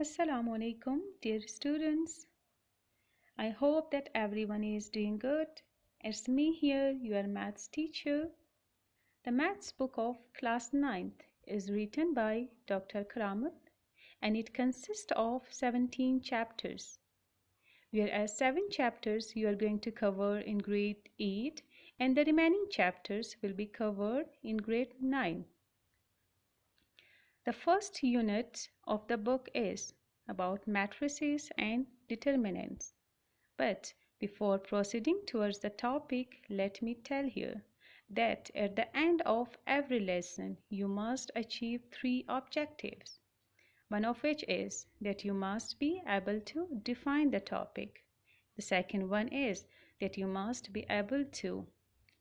Assalamu alaikum, dear students. I hope that everyone is doing good. It's me here, your maths teacher. The maths book of class 9th is written by Dr. Karamat and it consists of 17 chapters. Whereas 7 chapters you are going to cover in grade 8 and the remaining chapters will be covered in grade 9. The first unit of the book is about matrices and determinants. But before proceeding towards the topic, let me tell you that at the end of every lesson, you must achieve 3 objectives. One of which is that you must be able to define the topic. The second one is that you must be able to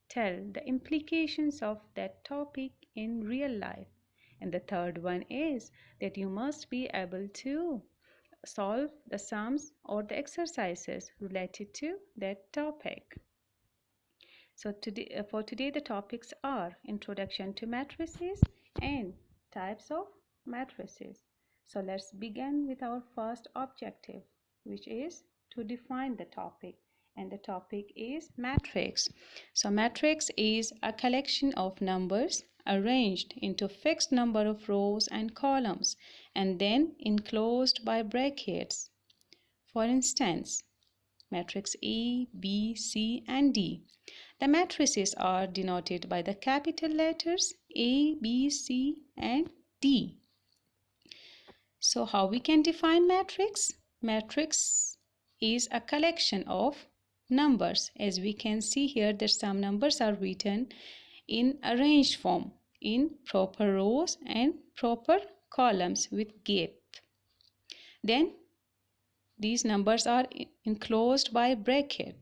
tell the implications of that topic in real life. And the third one is that you must be able to solve the sums or the exercises related to that topic. So for today the topics are Introduction to Matrices and Types of Matrices. So let's begin with our first objective, which is to define the topic. And the topic is matrix. So matrix is a collection of numbers arranged into fixed number of rows and columns and then enclosed by brackets. For instance, matrix A, B, C and D. The matrices are denoted by the capital letters A, B, C and D. So how we can define matrix? Matrix is a collection of numbers. As we can see here that some numbers are written in arranged form in proper rows and proper columns with gap. Then these numbers are enclosed by bracket.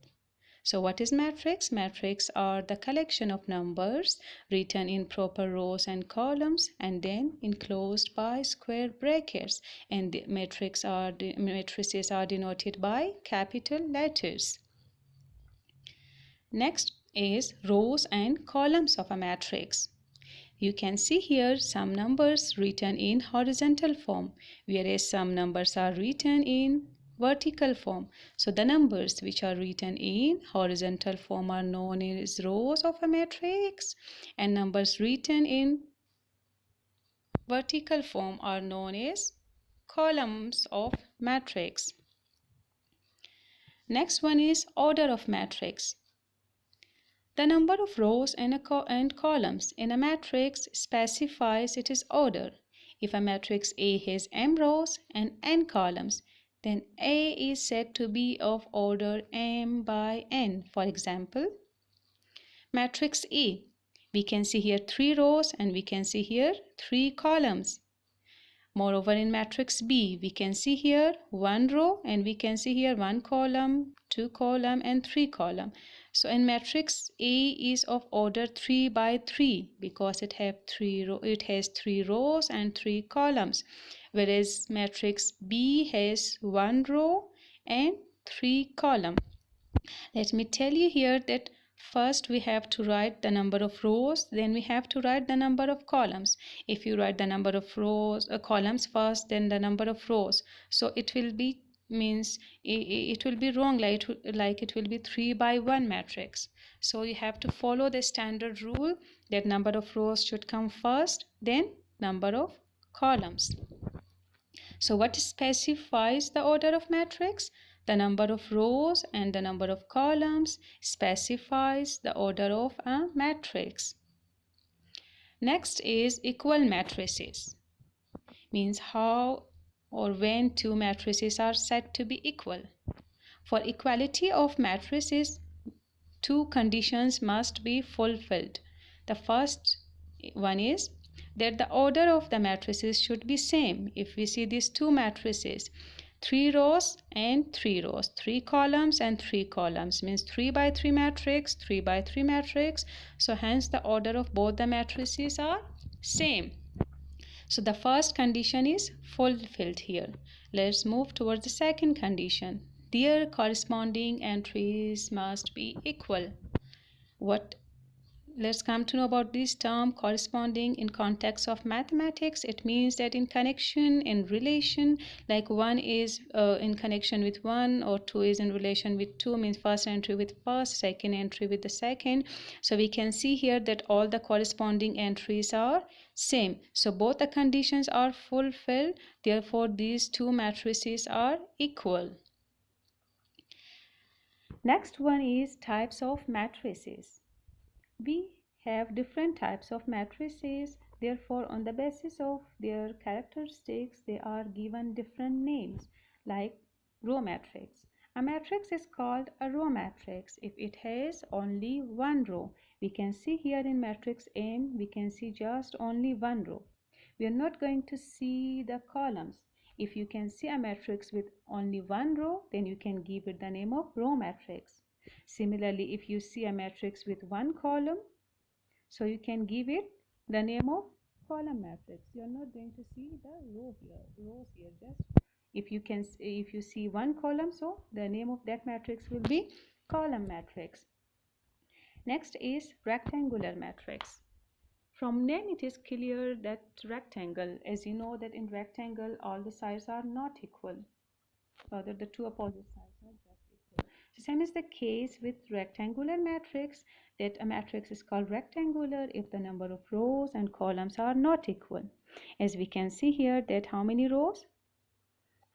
So what is matrix? Matrix are the collection of numbers written in proper rows and columns and then enclosed by square brackets, and the matrices are denoted by capital letters. Next is rows and columns of a matrix. You can see here some numbers written in horizontal form, whereas some numbers are written in vertical form. So the numbers which are written in horizontal form are known as rows of a matrix, and numbers written in vertical form are known as columns of matrix. Next one is order of matrix. The number of rows and columns in a matrix specifies its order. If a matrix A has m rows and n columns, then A is said to be of order m by n. For example, matrix A, we can see here 3 rows and we can see here 3 columns. Moreover, in matrix B, we can see here 1 row and we can see here 1 column, 2 column and 3 column. So in matrix A is of order 3 by 3 because it has 3 rows and 3 columns, whereas matrix B has 1 row and 3 columns. Let me tell you here that first we have to write the number of rows, then we have to write the number of columns. If you write the number of columns first, then the number of rows, so it will be wrong, like it will be 3 by 1 matrix. So you have to follow the standard rule that number of rows should come first, then number of columns. So what specifies the order of matrix? The number of rows and the number of columns specifies the order of a matrix. Next is equal matrices. Means how or when two matrices are said to be equal. For equality of matrices, 2 conditions must be fulfilled. The first one is that the order of the matrices should be same. If we see these 2 matrices, 3 rows and 3 rows, 3 columns and 3 columns, means 3 by 3 matrix, 3 by 3 matrix. So hence the order of both the matrices are same. So the first condition is fulfilled here. Let's move towards the second condition. Their corresponding entries must be equal. What let's come to know about this term corresponding in context of mathematics. It means that in connection, in relation, like one is in connection with one, or two is in relation with two, means first entry with first, second entry with the second. So we can see here that all the corresponding entries are same. So both the conditions are fulfilled. Therefore, these two matrices are equal. Next one is types of matrices. We have different types of matrices. Therefore, on the basis of their characteristics, they are given different names, like row matrix. A matrix is called a row matrix if it has only one row. We can see here in matrix M, we can see just only one row. We are not going to see the columns. If you can see a matrix with only one row, then you can give it the name of row matrix. Similarly, if you see a matrix with one column, so you can give it the name of column matrix. You are not going to see the rows here. Just if you see one column, so the name of that matrix will be column matrix. Next is rectangular matrix. From name it is clear that rectangle, as you know that in rectangle all the sides are not equal, rather the two opposite sides are just equal. So same is the case with rectangular matrix, that a matrix is called rectangular if the number of rows and columns are not equal. As we can see here that how many rows?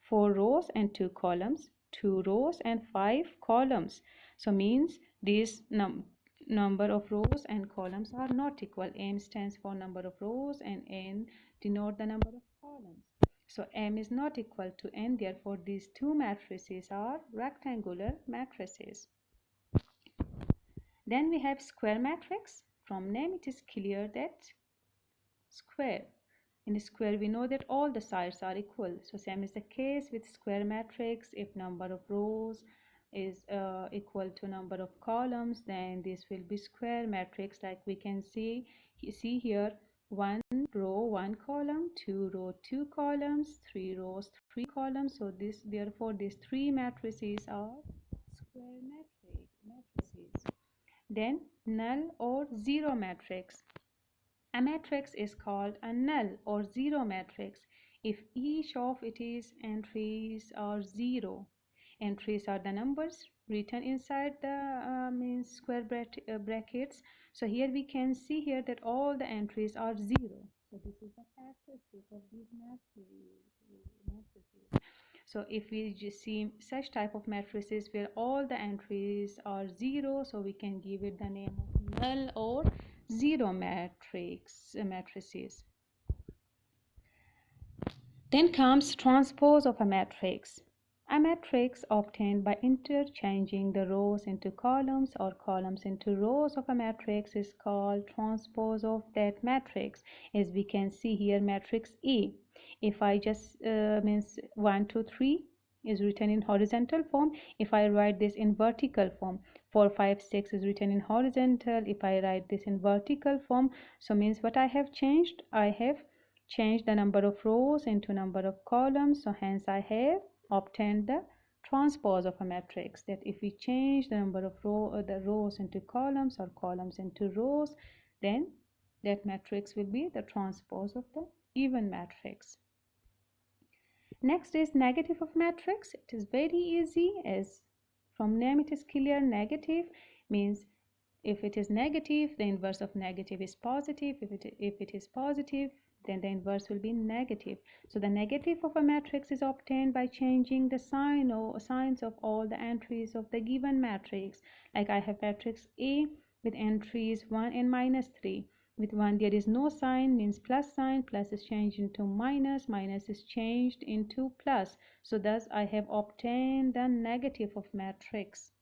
4 rows and 2 columns, 2 rows and 5 columns. So means these number of rows and columns are not equal. M stands for number of rows and N denote the number of columns. So M is not equal to N, therefore these two matrices are rectangular matrices. Then we have square matrix. From name it is clear that square. In a square we know that all the sides are equal. So same is the case with square matrix. If number of rows is equal to number of columns, then this will be square matrix. Like we can see here, 1 row 1 column, 2 row 2 columns, 3 rows 3 columns. So therefore these three matrices are square matrices. Then null or zero matrix. A matrix is called a null or zero matrix if each of its entries are zero. Entries are the numbers written inside the square brackets. So here we can see here that all the entries are zero. So this is the characteristic of these matrices. So if we just see such type of matrices where all the entries are zero, so we can give it the name of null or zero matrices. Then comes transpose of a matrix. A matrix obtained by interchanging the rows into columns or columns into rows of a matrix is called transpose of that matrix. As we can see here, matrix A. If I just 1, 2, 3 is written in horizontal form. If I write this in vertical form, 4, 5, 6 is written in horizontal. If I write this in vertical form, so means what I have changed? I have changed the number of rows into number of columns. So hence I have obtained the transpose of a matrix, that if we change the number of the rows into columns or columns into rows, then that matrix will be the transpose of the even matrix. Next is negative of matrix. It is very easy, as from name it is clear. Negative means if it is negative, the inverse of negative is positive. If it is positive, then the inverse will be negative. So the negative of a matrix is obtained by changing the signs of all the entries of the given matrix. Like I have matrix A with entries 1 and -3. With 1 there is no sign, means plus sign, plus is changed into minus, minus is changed into plus. So thus I have obtained the negative of matrix.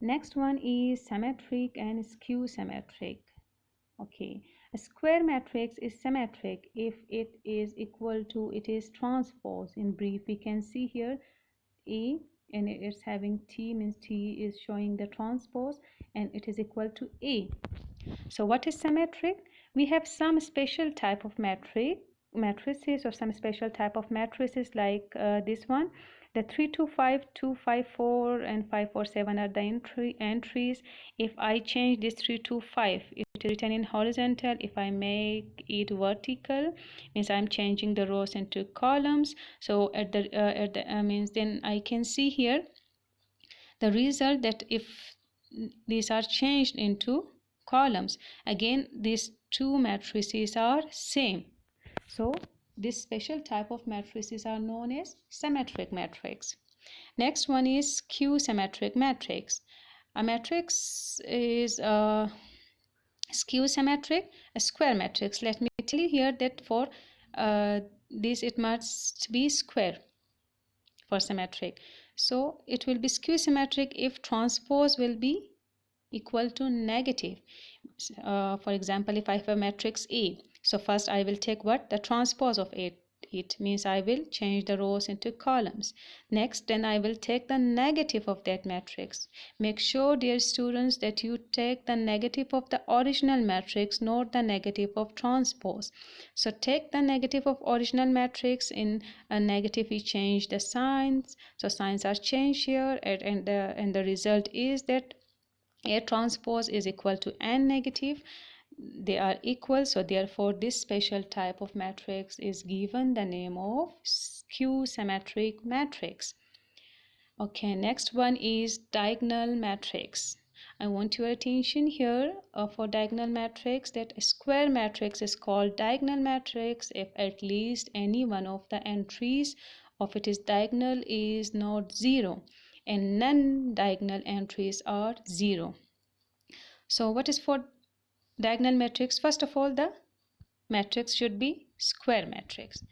Next one is symmetric and skew symmetric. Okay, a square matrix is symmetric if it is equal to its transpose. In brief, we can see here A, and it's having T, means T is showing the transpose, and it is equal to A. So what is symmetric? We have some special type of matrix matrices or some special type of matrices like this one. The 3 2 5 2 5 4 and 5 4 7 are the entries. If I change this 3 2 5, it is written in horizontal. If I make it vertical, means I'm changing the rows into columns. So at the means then I can see here the result that if these are changed into columns, again these two matrices are same. So this special type of matrices are known as symmetric matrix. Next one is skew symmetric matrix. A matrix is a skew symmetric, a square matrix. Let me tell you here that for this it must be square for symmetric. So it will be skew symmetric if transpose will be equal to negative. For example, if I have a matrix A, so first I will take what? The transpose of it. It means I will change the rows into columns. Next, then I will take the negative of that matrix. Make sure, dear students, that you take the negative of the original matrix, not the negative of transpose. So take the negative of original matrix. In a negative, we change the signs. So signs are changed here, and the result is that A transpose is equal to n negative. They are equal, so therefore this special type of matrix is given the name of skew symmetric matrix. Okay, next one is diagonal matrix. I want your attention here for diagonal matrix, that a square matrix is called diagonal matrix if at least any one of the entries of its diagonal is not 0 and non-diagonal entries are 0. So what is for diagonal matrix? First of all, the matrix should be square matrix.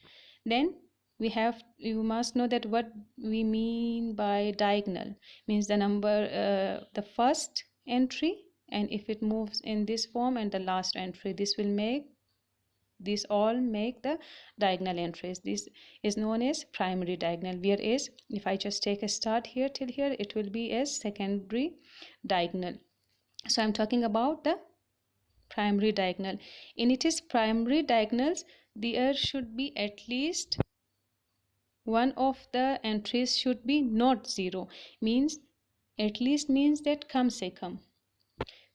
Then you must know that what we mean by diagonal means the number, the first entry, and if it moves in this form, and the last entry, this all make the diagonal entries. This is known as primary diagonal, whereas if I just take a start here till here, it will be as secondary diagonal. So I'm talking about the primary diagonal. In its primary diagonals, there should be at least one of the entries should be not 0. Means at least means that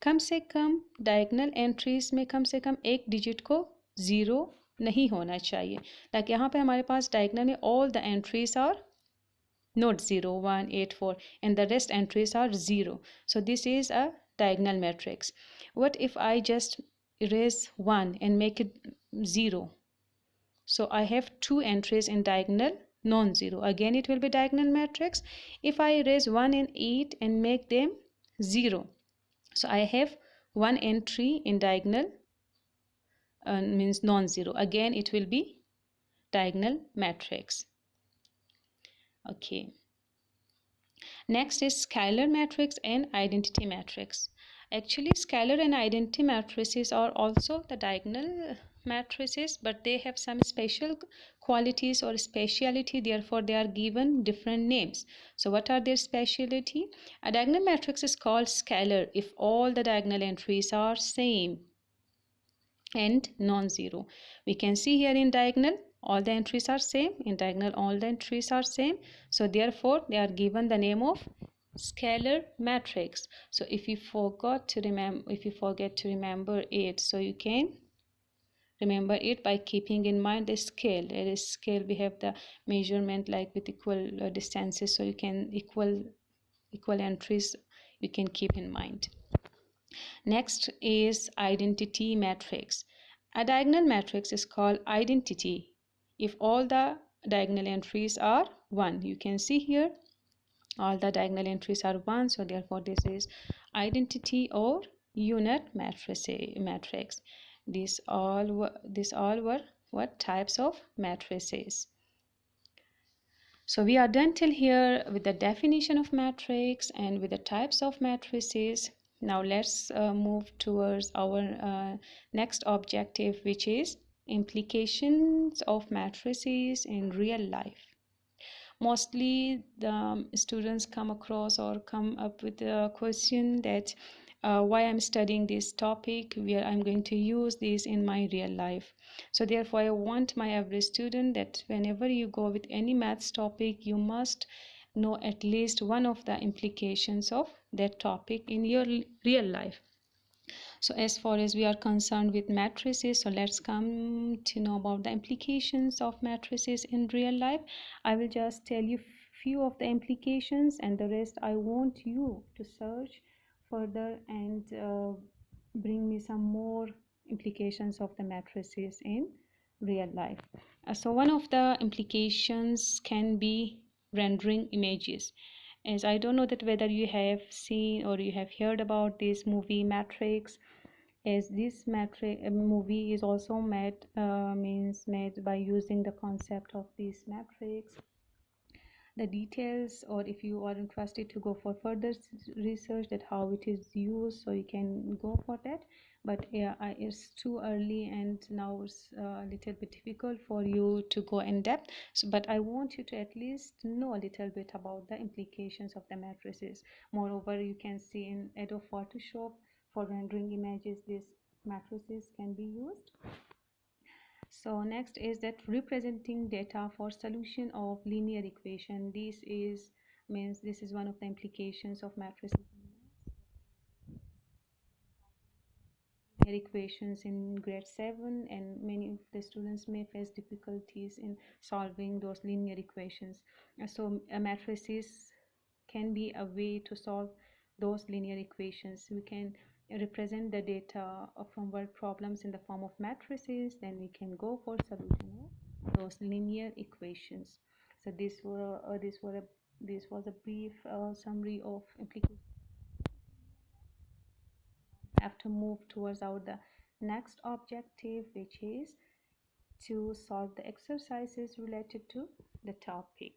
कम से कम diagonal entries में कम से कम एक digit को 0 नहीं होना चाहिए. Like यहाँ पे हमारे पास डायगनल में all the entries are not 0, 1, 8, 4 and the rest entries are 0. So this is a diagonal matrix. What if I just erase 1 and make it 0? So I have two entries in diagonal non-zero. Again it will be diagonal matrix. If I erase 1 and 8 and make them 0, so I have one entry in diagonal means non-zero. Again it will be diagonal matrix. Okay. Next is scalar matrix and identity matrix. Actually, scalar and identity matrices are also the diagonal matrices, but they have some special qualities or speciality, therefore they are given different names. So what are their speciality? A diagonal matrix is called scalar if all the diagonal entries are same and non-zero. We can see here in diagonal all the entries are same, in diagonal all the entries are same, so therefore they are given the name of scalar matrix. So if you forget to remember it, so you can remember it by keeping in mind the scale. There is scale, we have the measurement like with equal distances, so you can equal entries you can keep in mind. Next is identity matrix. A diagonal matrix is called identity if all the diagonal entries are 1. You can see here all the diagonal entries are 1, so therefore this is identity or unit matrix. These all were what types of matrices. So we are done till here with the definition of matrix and with the types of matrices. Now let's move towards our next objective, which is implications of matrices in real life. Mostly the students come across or come up with a question that why I'm studying this topic, where I'm going to use this in my real life. So therefore, I want my every student that whenever you go with any maths topic, you must know at least one of the implications of that topic in your real life. So as far as we are concerned with matrices, so let's come to know about the implications of matrices in real life. I will just tell you few of the implications, and the rest I want you to search further and bring me some more implications of the matrices in real life. So one of the implications can be rendering images. As I don't know that whether you have seen or you have heard about this movie Matrix, as this movie is also made by using the concept of this matrix. The details, or if you are interested to go for further research that how it is used, so you can go for that. But yeah, it's too early and now it's a little bit difficult for you to go in depth. So but I want you to at least know a little bit about the implications of the matrices. Moreover, you can see in Adobe Photoshop for rendering images, these matrices can be used. So next is that representing data for solution of linear equation. This is one of the implications of matrices. Linear equations in grade 7, and many of the students may face difficulties in solving those linear equations. So matrices can be a way to solve those linear equations. We can represent the data from word problems in the form of matrices, then we can go for solution of those linear equations. So this was a brief summary of implications. Have to move towards the next objective, which is to solve the exercises related to the topic.